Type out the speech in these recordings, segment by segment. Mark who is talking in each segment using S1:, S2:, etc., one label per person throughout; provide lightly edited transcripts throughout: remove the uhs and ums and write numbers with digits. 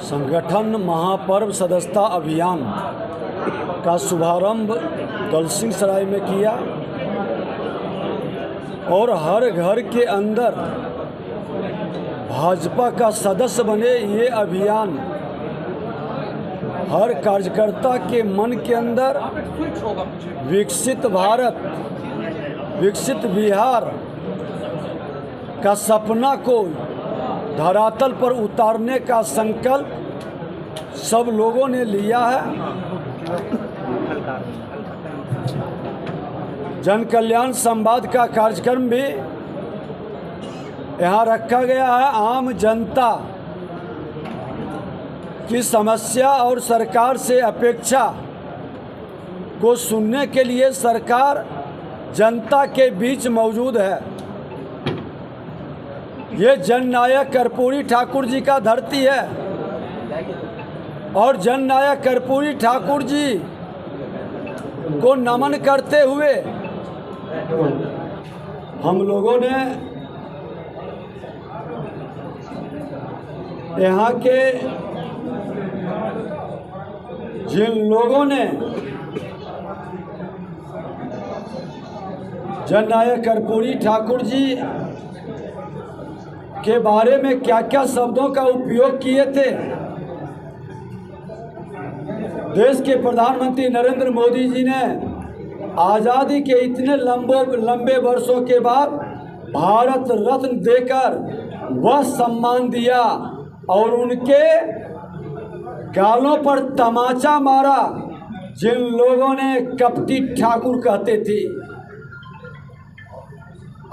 S1: संगठन महापर्व सदस्यता अभियान का शुभारंभ दलसिंहसराय में किया और हर घर के अंदर भाजपा का सदस्य बने। ये अभियान हर कार्यकर्ता के मन के अंदर विकसित भारत, विकसित बिहार का सपना को धरातल पर उतारने का संकल्प सब लोगों ने लिया है। जन कल्याण संवाद का कार्यक्रम भी यहाँ रखा गया है। आम जनता की समस्या और सरकार से अपेक्षा को सुनने के लिए सरकार जनता के बीच मौजूद है। ये जननायक कर्पूरी ठाकुर जी का धरती है और जननायक कर्पूरी ठाकुर जी को नमन करते हुए हम लोगों ने यहाँ के जिन लोगों ने जननायक कर्पूरी ठाकुर जी के बारे में क्या क्या शब्दों का उपयोग किए थे, देश के प्रधानमंत्री नरेंद्र मोदी जी ने आज़ादी के इतने लंबे वर्षों के बाद भारत रत्न देकर वह सम्मान दिया और उनके गालों पर तमाचा मारा जिन लोगों ने कपटी ठाकुर कहते थे।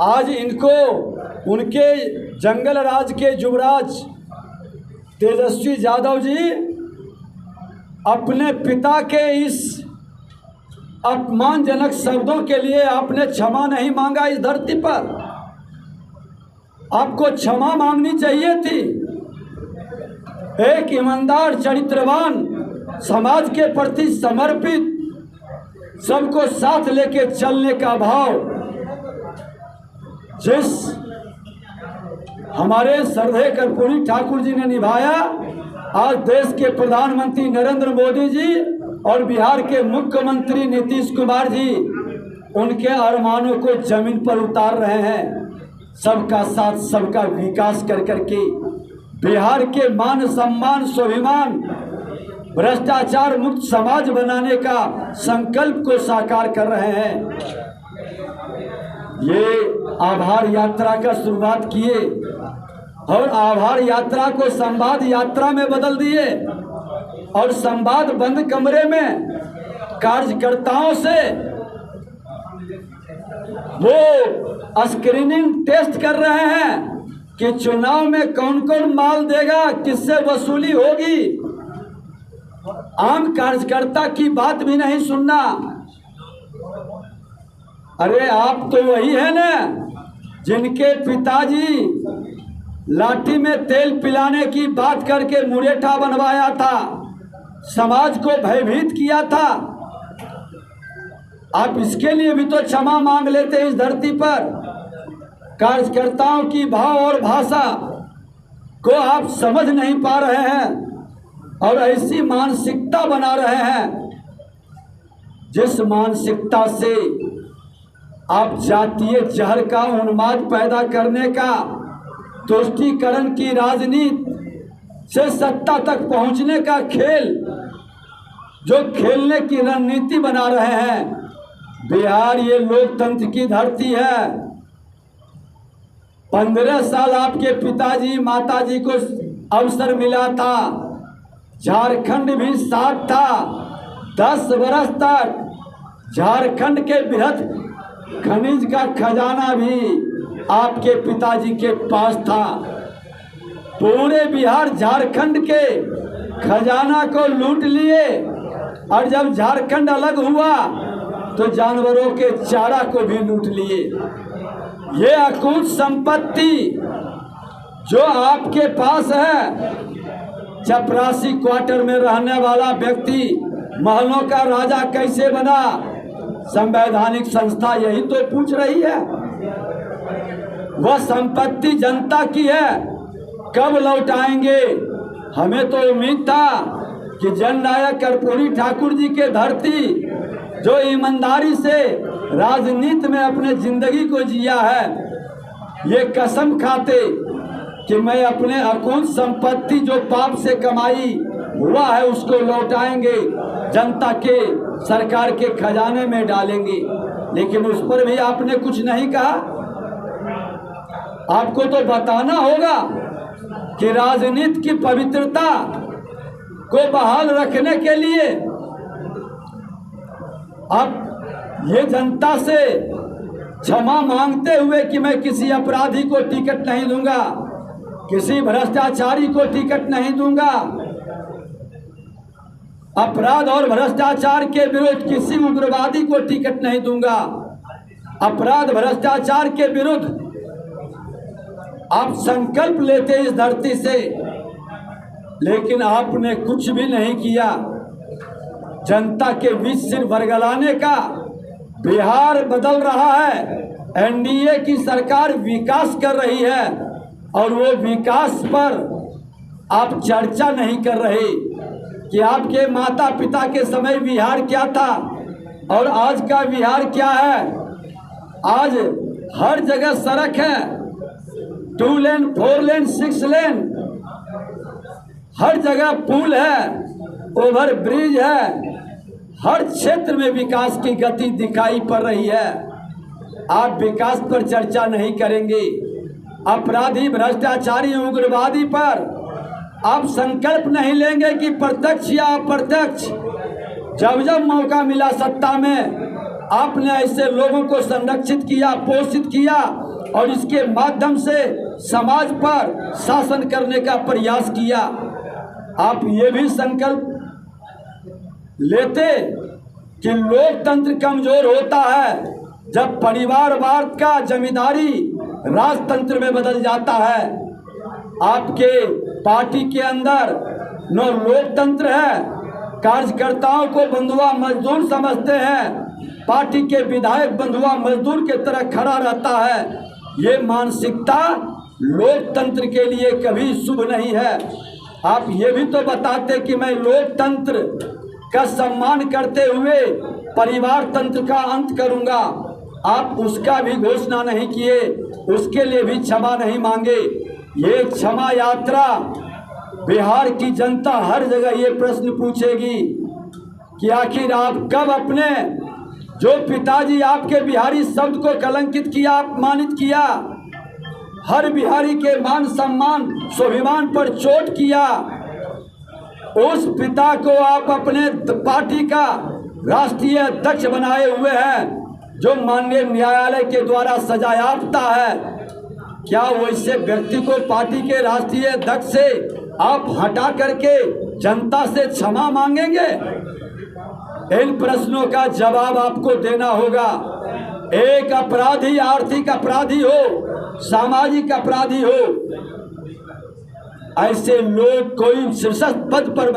S1: आज इनको उनके जंगल राज के युवराज तेजस्वी यादव जी अपने पिता के इस अपमानजनक शब्दों के लिए आपने क्षमा नहीं मांगा। इस धरती पर आपको क्षमा मांगनी चाहिए थी। एक ईमानदार, चरित्रवान, समाज के प्रति समर्पित, सबको साथ लेके चलने का भाव जिस हमारे श्रद्धेय कर्पूरी ठाकुर जी ने निभाया, आज देश के प्रधानमंत्री नरेंद्र मोदी जी और बिहार के मुख्यमंत्री नीतीश कुमार जी उनके अरमानों को जमीन पर उतार रहे हैं। सबका साथ, सबका विकास कर करके बिहार के मान सम्मान, स्वाभिमान, भ्रष्टाचार मुक्त समाज बनाने का संकल्प को साकार कर रहे हैं। ये आभार यात्रा का शुरुआत किए और आभार यात्रा को संवाद यात्रा में बदल दिए और संवाद बंद कमरे में कार्यकर्ताओं से वो स्क्रीनिंग टेस्ट कर रहे हैं कि चुनाव में कौन कौन माल देगा, किससे वसूली होगी। आम कार्यकर्ता की बात भी नहीं सुनना। अरे आप तो वही है ना जिनके पिताजी लाठी में तेल पिलाने की बात करके मुरेठा बनवाया था, समाज को भयभीत किया था। आप इसके लिए भी तो क्षमा मांग लेते इस धरती पर। कार्यकर्ताओं की भाव और भाषा को आप समझ नहीं पा रहे हैं और ऐसी मानसिकता बना रहे हैं जिस मानसिकता से आप जातीय जहर का उन्माद पैदा करने का, तुष्टीकरण की राजनीति से सत्ता तक पहुंचने का खेल जो खेलने की रणनीति बना रहे हैं। बिहार ये लोकतंत्र की धरती है। 15 साल आपके पिताजी माताजी को अवसर मिला था झारखंड भी साथ था। 10 वर्ष तक झारखंड के बृहद खनिज का खजाना भी आपके पिताजी के पास था। पूरे बिहार झारखंड के खजाना को लूट लिए, और जब झारखंड अलग हुआ तो जानवरों के चारा को भी लूट लिए। ये अकूत संपत्ति जो आपके पास है, चपरासी क्वार्टर में रहने वाला व्यक्ति महलों का राजा कैसे बना, संवैधानिक संस्था यही तो पूछ रही है। वह संपत्ति जनता की है, कब लौटाएंगे? हमें तो उम्मीद था कि जननायक कर्पूरी ठाकुर जी के धरती जो ईमानदारी से राजनीति में अपने जिंदगी को जिया है, ये कसम खाते कि मैं अपने अकूत संपत्ति जो पाप से कमाई हुआ है उसको लौटाएंगे, जनता के सरकार के खजाने में डालेंगे। लेकिन उस पर भी आपने कुछ नहीं कहा। आपको तो बताना होगा कि राजनीति की पवित्रता को बहाल रखने के लिए अब ये जनता से क्षमा मांगते हुए कि मैं किसी अपराधी को टिकट नहीं दूंगा, किसी भ्रष्टाचारी को टिकट नहीं दूंगा, अपराध और भ्रष्टाचार के विरुद्ध किसी उग्रवादी को टिकट नहीं दूंगा। अपराध भ्रष्टाचार के विरुद्ध आप संकल्प लेते इस धरती से, लेकिन आपने कुछ भी नहीं किया। जनता के बीच सिर बरगलाने का बिहार बदल रहा है। एनडीए की सरकार विकास कर रही है और वो विकास पर आप चर्चा नहीं कर रहे कि आपके माता पिता के समय बिहार क्या था और आज का बिहार क्या है। आज हर जगह सड़क है, 2 लेन 4 लेन 6 लेन, हर जगह पुल है, ओवर ब्रिज है, हर क्षेत्र में विकास की गति दिखाई पड़ रही है। आप विकास पर चर्चा नहीं करेंगे, अपराधी भ्रष्टाचारी उग्रवादी पर आप संकल्प नहीं लेंगे कि प्रत्यक्ष या अप्रत्यक्ष जब जब मौका मिला सत्ता में आपने ऐसे लोगों को संरक्षित किया, पोषित किया और इसके माध्यम से समाज पर शासन करने का प्रयास किया। आप ये भी संकल्प लेते कि लोकतंत्र कमजोर होता है जब परिवारवाद का जमींदारी राजतंत्र में बदल जाता है। आपके पार्टी के अंदर न लोकतंत्र है, कार्यकर्ताओं को बंधुआ मजदूर समझते हैं, पार्टी के विधायक बंधुआ मजदूर के तरह खड़ा रहता है। ये मानसिकता लोकतंत्र के लिए कभी शुभ नहीं है। आप ये भी तो बताते कि मैं लोकतंत्र का सम्मान करते हुए परिवार तंत्र का अंत करूंगा। आप उसका भी घोषणा नहीं किए, उसके लिए भी क्षमा नहीं मांगे। ये क्षमा यात्रा बिहार की जनता हर जगह ये प्रश्न पूछेगी कि आखिर आप कब अपने जो पिताजी आपके बिहारी शब्द को कलंकित किया, अपमानित किया, हर बिहारी के मान सम्मान स्वाभिमान पर चोट किया, उस पिता को आप अपने पार्टी का राष्ट्रीय अध्यक्ष बनाए हुए हैं जो माननीय न्यायालय के द्वारा सजायाफ्ता है। क्या वैसे व्यक्ति को पार्टी के राष्ट्रीय अध्यक्ष से आप हटा करके जनता से क्षमा मांगेंगे? इन प्रश्नों का जवाब आपको देना होगा। एक अपराधी आर्थिक अपराधी हो, सामाजिक अपराधी हो, ऐसे लोग कोई शीर्ष पद पर